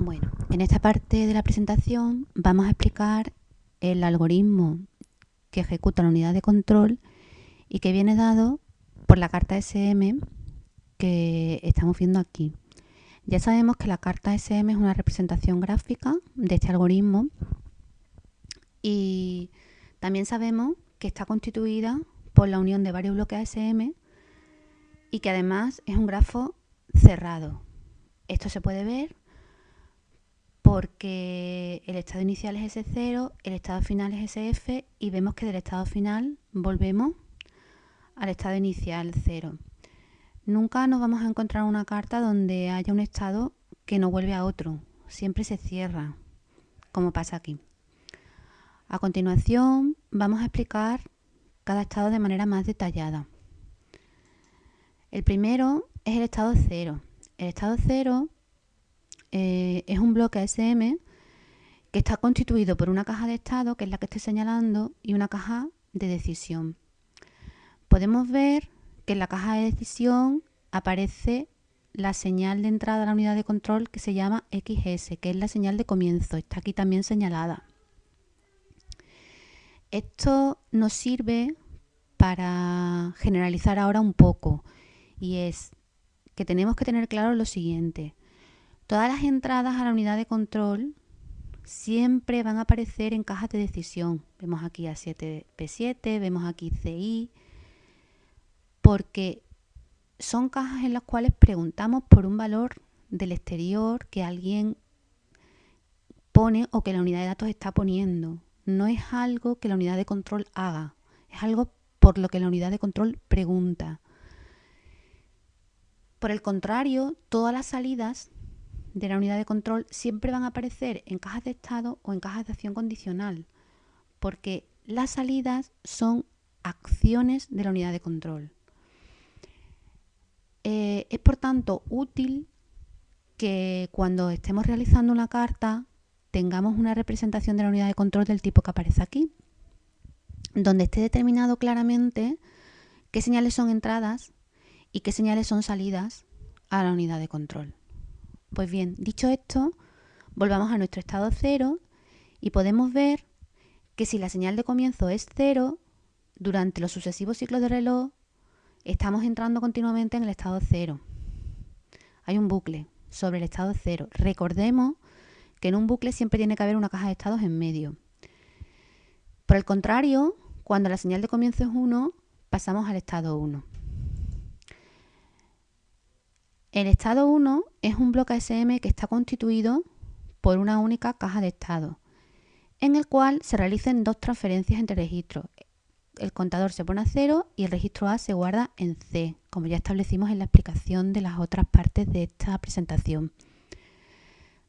Bueno, en esta parte de la presentación vamos a explicar el algoritmo que ejecuta la unidad de control y que viene dado por la carta SM que estamos viendo aquí. Ya sabemos que la carta SM es una representación gráfica de este algoritmo y también sabemos que está constituida por la unión de varios bloques SM y que además es un grafo cerrado. Esto se puede ver porque el estado inicial es S0, el estado final es SF y vemos que del estado final volvemos al estado inicial 0. Nunca nos vamos a encontrar una carta donde haya un estado que no vuelve a otro, siempre se cierra, como pasa aquí. A continuación vamos a explicar cada estado de manera más detallada. El primero es el estado 0. El estado 0 es un bloque SM que está constituido por una caja de estado, que es la que estoy señalando, y una caja de decisión. Podemos ver que en la caja de decisión aparece la señal de entrada a la unidad de control que se llama XS, que es la señal de comienzo, está aquí también señalada. Esto nos sirve para generalizar ahora un poco, y es que tenemos que tener claro lo siguiente. Todas las entradas a la unidad de control siempre van a aparecer en cajas de decisión. Vemos aquí A7P7, vemos aquí CI, porque son cajas en las cuales preguntamos por un valor del exterior que alguien pone o que la unidad de datos está poniendo. No es algo que la unidad de control haga, es algo por lo que la unidad de control pregunta. Por el contrario, todas las salidas de la unidad de control siempre van a aparecer en cajas de estado o en cajas de acción condicional, porque las salidas son acciones de la unidad de control. Es por tanto útil que cuando estemos realizando una carta tengamos una representación de la unidad de control del tipo que aparece aquí, donde esté determinado claramente qué señales son entradas y qué señales son salidas a la unidad de control. Pues bien, dicho esto, volvamos a nuestro estado 0 y podemos ver que si la señal de comienzo es 0, durante los sucesivos ciclos de reloj estamos entrando continuamente en el estado 0. Hay un bucle sobre el estado 0. Recordemos que en un bucle siempre tiene que haber una caja de estados en medio. Por el contrario, cuando la señal de comienzo es 1, pasamos al estado 1. El estado 1 es un bloque SM que está constituido por una única caja de estado, en el cual se realicen dos transferencias entre registros. El contador se pone a 0 y el registro A se guarda en C, como ya establecimos en la explicación de las otras partes de esta presentación.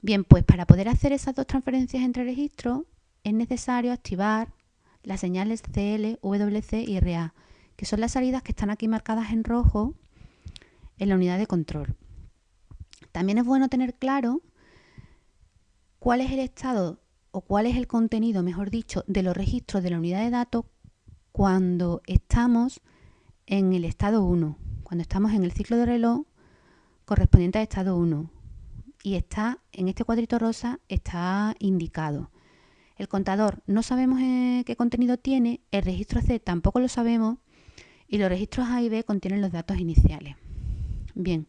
Bien, pues para poder hacer esas dos transferencias entre registros es necesario activar las señales CL, WC y RA, que son las salidas que están aquí marcadas en rojo en la unidad de control. También es bueno tener claro cuál es el estado o cuál es el contenido, mejor dicho, de los registros de la unidad de datos cuando estamos en el estado 1, cuando estamos en el ciclo de reloj correspondiente al estado 1. Y está en este cuadrito rosa, está indicado. El contador no sabemos qué contenido tiene, el registro C tampoco lo sabemos y los registros A y B contienen los datos iniciales. Bien,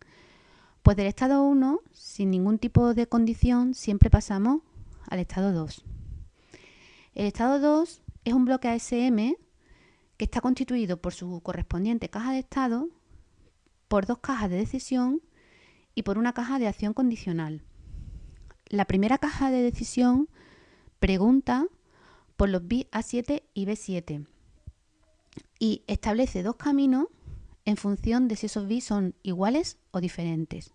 pues del estado 1, sin ningún tipo de condición, siempre pasamos al estado 2. El estado 2 es un bloque ASM que está constituido por su correspondiente caja de estado, por dos cajas de decisión y por una caja de acción condicional. La primera caja de decisión pregunta por los bits A7 y B7 y establece dos caminos en función de si esos bits son iguales o diferentes.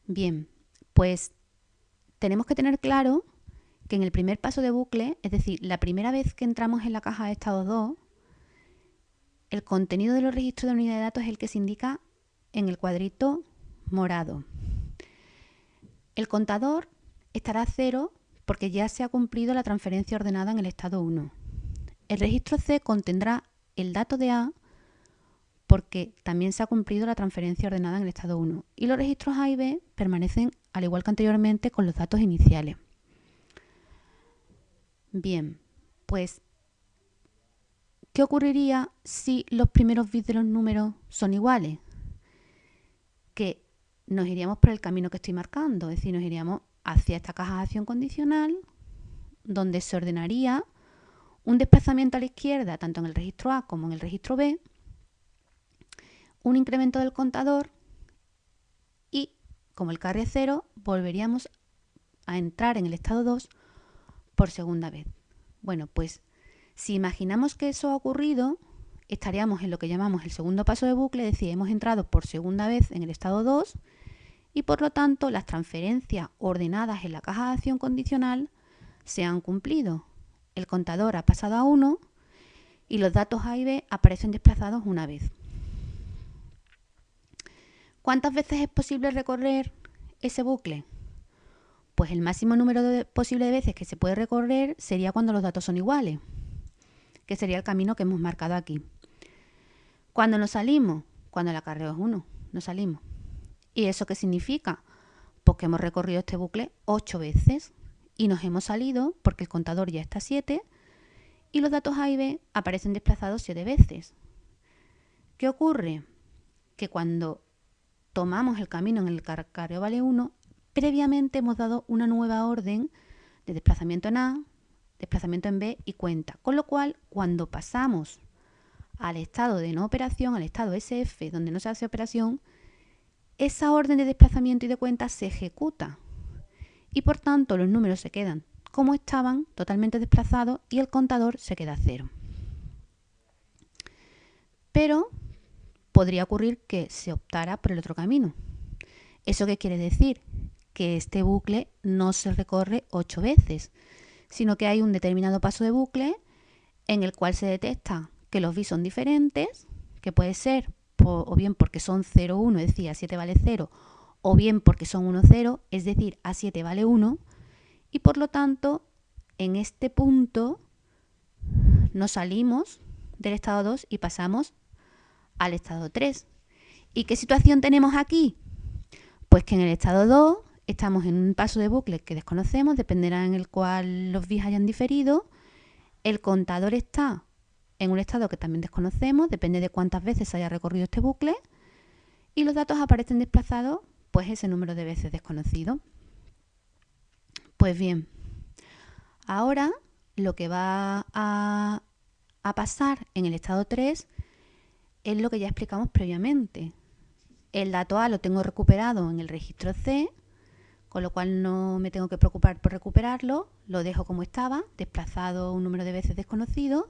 Bien, pues tenemos que tener claro que en el primer paso de bucle, es decir, la primera vez que entramos en la caja de estado 2, el contenido de los registros de unidad de datos es el que se indica en el cuadrito morado. El contador estará a 0 porque ya se ha cumplido la transferencia ordenada en el estado 1. El registro C contendrá el dato de A porque también se ha cumplido la transferencia ordenada en el estado 1 y los registros A y B permanecen al igual que anteriormente con los datos iniciales. Bien, pues, ¿qué ocurriría si los primeros bits de los números son iguales? Que nos iríamos por el camino que estoy marcando, es decir, nos iríamos hacia esta caja de acción condicional, donde se ordenaría un desplazamiento a la izquierda, tanto en el registro A como en el registro B, un incremento del contador y, como el carry es 0, volveríamos a entrar en el estado 2 por segunda vez. Bueno, pues si imaginamos que eso ha ocurrido, estaríamos en lo que llamamos el segundo paso de bucle, es decir, hemos entrado por segunda vez en el estado 2 y por lo tanto las transferencias ordenadas en la caja de acción condicional se han cumplido. El contador ha pasado a 1 y los datos A y B aparecen desplazados una vez. ¿Cuántas veces es posible recorrer ese bucle? Pues el máximo número posible de veces que se puede recorrer sería cuando los datos son iguales, que sería el camino que hemos marcado aquí. ¿Cuándo nos salimos? Cuando el acarreo es 1, nos salimos. ¿Y eso qué significa? Pues que hemos recorrido este bucle 8 veces y nos hemos salido porque el contador ya está a 7 y los datos A y B aparecen desplazados 7 veces. ¿Qué ocurre? Que cuando tomamos el camino en el que acarreo vale 1, previamente hemos dado una nueva orden de desplazamiento en A, desplazamiento en B y cuenta. Con lo cual, cuando pasamos al estado de no operación, al estado SF, donde no se hace operación, esa orden de desplazamiento y de cuenta se ejecuta. Y por tanto, los números se quedan como estaban, totalmente desplazados, y el contador se queda a 0. Pero podría ocurrir que se optara por el otro camino. ¿Eso qué quiere decir? Que este bucle no se recorre 8 veces, sino que hay un determinado paso de bucle en el cual se detecta que los bits son diferentes, que puede ser o bien porque son 0, 1, es decir, A7 vale 0, o bien porque son 1, 0, es decir, A7 vale 1, y por lo tanto, en este punto nos salimos del estado 2 y pasamos al estado 3. ¿Y qué situación tenemos aquí? Pues que en el estado 2 estamos en un paso de bucle que desconocemos, dependerá en el cual los bits hayan diferido. El contador está en un estado que también desconocemos, depende de cuántas veces haya recorrido este bucle. Y los datos aparecen desplazados, pues ese número de veces desconocido. Pues bien, ahora lo que va a pasar en el estado 3 es lo que ya explicamos previamente. El dato A lo tengo recuperado en el registro C, con lo cual no me tengo que preocupar por recuperarlo, lo dejo como estaba, desplazado un número de veces desconocido,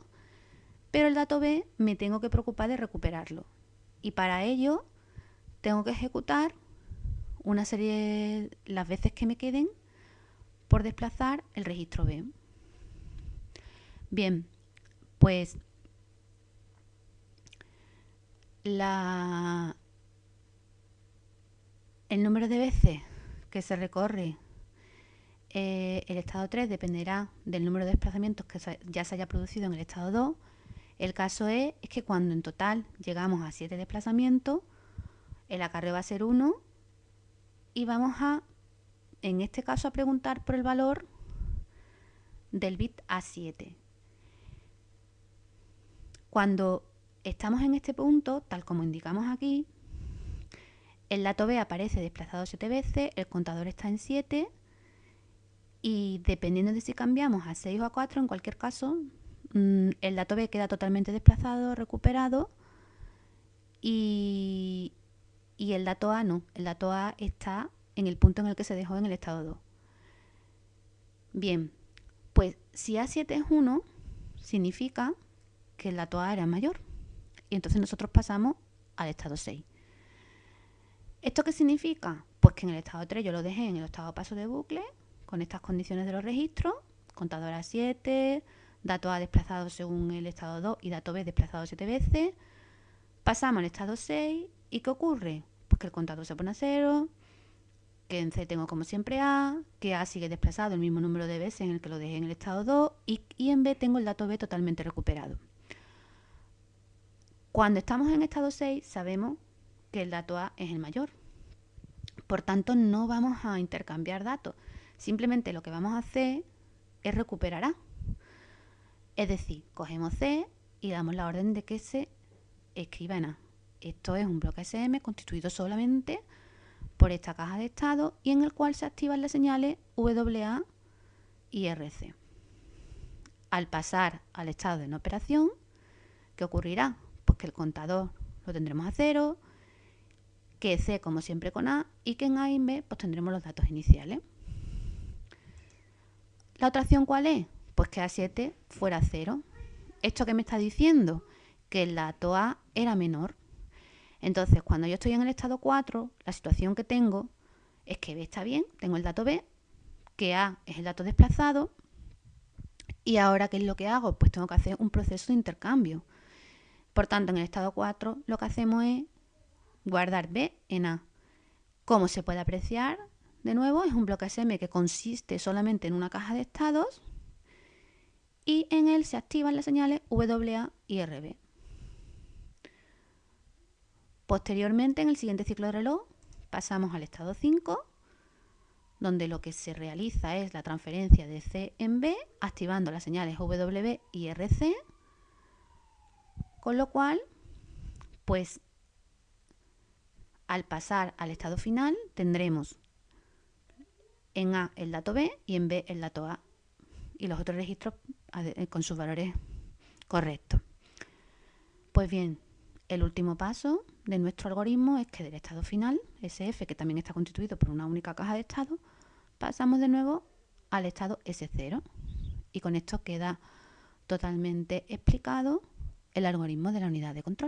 pero el dato B me tengo que preocupar de recuperarlo. Y para ello tengo que ejecutar una serie, las veces que me queden, por desplazar el registro B. Bien, pues el número de veces que se recorre el estado 3 dependerá del número de desplazamientos que ya se haya producido en el estado 2. El caso es que cuando en total llegamos a 7 desplazamientos, el acarreo va a ser 1 y vamos a, en este caso, a preguntar por el valor del bit A7. Cuando estamos en este punto, tal como indicamos aquí, el dato B aparece desplazado 7 veces, el contador está en 7 y dependiendo de si cambiamos a 6 o a 4, en cualquier caso, el dato B queda totalmente desplazado, recuperado y el dato A no. El dato A está en el punto en el que se dejó en el estado 2. Bien, pues si A7 es 1, significa que el dato A era mayor y entonces nosotros pasamos al estado 6. ¿Esto qué significa? Pues que en el estado 3 yo lo dejé en el octavo paso de bucle con estas condiciones de los registros, contador A7, dato A desplazado según el estado 2 y dato B desplazado 7 veces. Pasamos al estado 6 y ¿qué ocurre? Pues que el contador se pone a 0, que en C tengo como siempre A, que A sigue desplazado el mismo número de veces en el que lo dejé en el estado 2 y en B tengo el dato B totalmente recuperado. Cuando estamos en estado 6 sabemos que el dato A es el mayor. Por tanto, no vamos a intercambiar datos. Simplemente lo que vamos a hacer es recuperar A. Es decir, cogemos C y damos la orden de que se escriba en A. Esto es un bloque SM constituido solamente por esta caja de estado y en el cual se activan las señales WA y RC. Al pasar al estado de no operación, ¿qué ocurrirá? Pues que el contador lo tendremos a 0, que C como siempre con A y que en A y en B pues tendremos los datos iniciales. ¿La otra opción cuál es? Pues que A7 fuera 0. ¿Esto qué me está diciendo? Que el dato A era menor. Entonces, cuando yo estoy en el estado 4, la situación que tengo es que B está bien, tengo el dato B, que A es el dato desplazado, y ahora, ¿qué es lo que hago? Pues tengo que hacer un proceso de intercambio. Por tanto, en el estado 4 lo que hacemos es guardar B en A. Como se puede apreciar, de nuevo, es un bloque SM que consiste solamente en una caja de estados y en él se activan las señales WA y RB. Posteriormente, en el siguiente ciclo de reloj, pasamos al estado 5, donde lo que se realiza es la transferencia de C en B, activando las señales W y RC, con lo cual, pues, al pasar al estado final, tendremos en A el dato B y en B el dato A, y los otros registros con sus valores correctos. Pues bien, el último paso de nuestro algoritmo es que del estado final, SF, que también está constituido por una única caja de estado, pasamos de nuevo al estado S0. Y con esto queda totalmente explicado el algoritmo de la unidad de control.